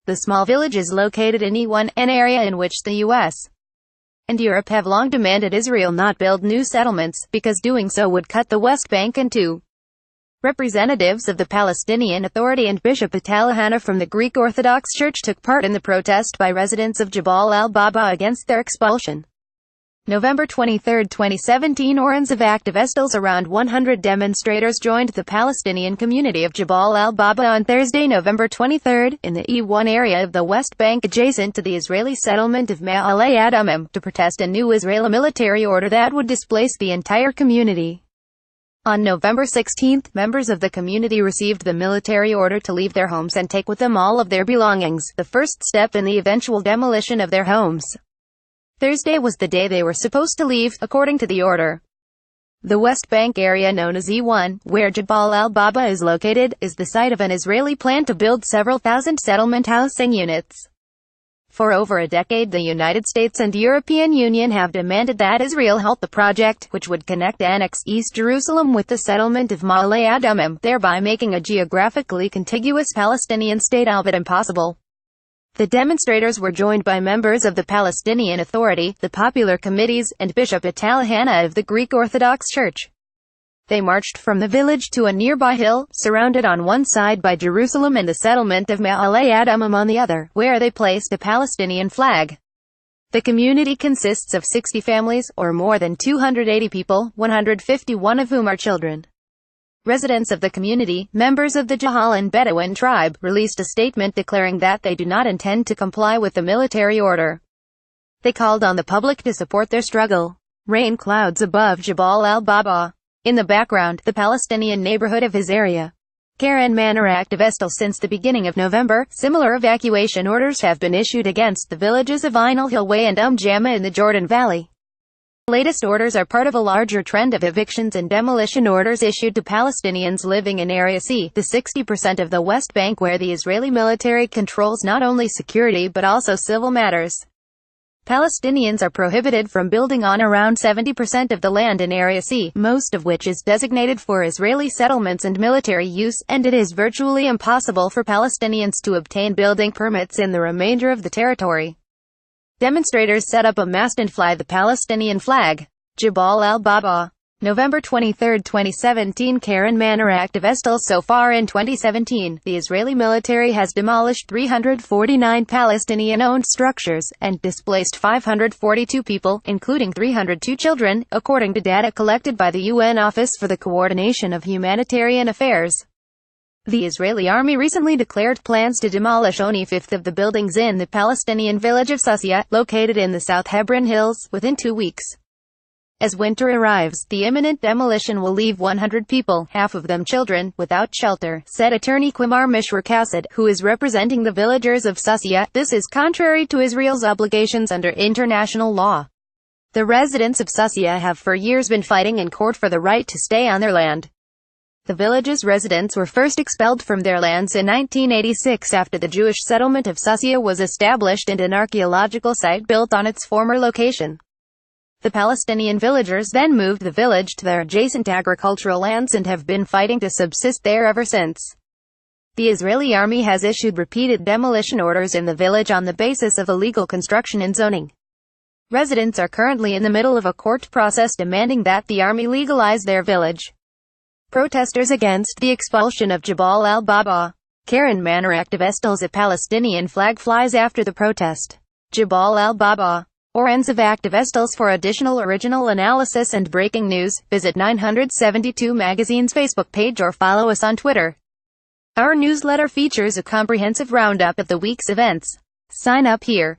The small village is located in E1, an area in which the U.S. and Europe have long demanded Israel not build new settlements, because doing so would cut the West Bank in two. Representatives of the Palestinian Authority and Bishop Atallah Hanna from the Greek Orthodox Church took part in the protest by residents of Jabal al Baba against their expulsion. November 23, 2017. Oren ZivActivestills Around 100 demonstrators joined the Palestinian community of Jabal al Baba on Thursday, November 23, in the E1 area of the West Bank adjacent to the Israeli settlement of Ma'ale to protest a new Israeli military order that would displace the entire community. On November 16, members of the community received the military order to leave their homes and take with them all of their belongings, the first step in the eventual demolition of their homes. Thursday was the day they were supposed to leave, according to the order. The West Bank area known as E1, where Jabal al Baba is located, is the site of an Israeli plan to build several thousand settlement housing units. For over a decade, the United States and European Union have demanded that Israel halt the project, which would connect annexed East Jerusalem with the settlement of Ma'ale, thereby making a geographically contiguous Palestinian state albeit impossible. The demonstrators were joined by members of the Palestinian Authority, the Popular Committees, and Bishop Atallah Hanna of the Greek Orthodox Church. They marched from the village to a nearby hill, surrounded on one side by Jerusalem and the settlement of Ma'ale on the other, where they placed a Palestinian flag. The community consists of 60 families, or more than 280 people, 151 of whom are children. Residents of the community, members of the Jahalan Bedouin tribe, released a statement declaring that they do not intend to comply with the military order. They called on the public to support their struggle. Rain clouds above Jabal al Baba. In the background, the Palestinian neighborhood of his area. Oren ZivActivestills. Since the beginning of November, similar evacuation orders have been issued against the villages of Ain al-Hilwa and Jama in the Jordan Valley. The latest orders are part of a larger trend of evictions and demolition orders issued to Palestinians living in Area C, the 60% of the West Bank where the Israeli military controls not only security but also civil matters. Palestinians are prohibited from building on around 70% of the land in Area C, most of which is designated for Israeli settlements and military use, and it is virtually impossible for Palestinians to obtain building permits in the remainder of the territory. Demonstrators set up a mast and fly the Palestinian flag. Jabal al Baba. November 23, 2017. Oren ZivActivestills. So far in 2017, the Israeli military has demolished 349 Palestinian-owned structures, and displaced 542 people, including 302 children, according to data collected by the UN Office for the Coordination of Humanitarian Affairs. The Israeli army recently declared plans to demolish only a fifth of the buildings in the Palestinian village of Susia, located in the South Hebron Hills, within 2 weeks. As winter arrives, the imminent demolition will leave 100 people, half of them children, without shelter, said attorney Qimar Mishra-Kassid, who is representing the villagers of Susia. This is contrary to Israel's obligations under international law. The residents of Susia have for years been fighting in court for the right to stay on their land. The village's residents were first expelled from their lands in 1986 after the Jewish settlement of Susia was established and an archaeological site built on its former location. The Palestinian villagers then moved the village to their adjacent agricultural lands and have been fighting to subsist there ever since. The Israeli army has issued repeated demolition orders in the village on the basis of illegal construction and zoning. Residents are currently in the middle of a court process demanding that the army legalize their village. Protesters against the expulsion of Jabal al Baba. Oren ZivActivestills. A Palestinian flag flies after the protest. Jabal al Baba. Oren ZivActivestills. For additional original analysis and breaking news, visit 972 Magazine's Facebook page or follow us on Twitter. Our newsletter features a comprehensive roundup of the week's events. Sign up here.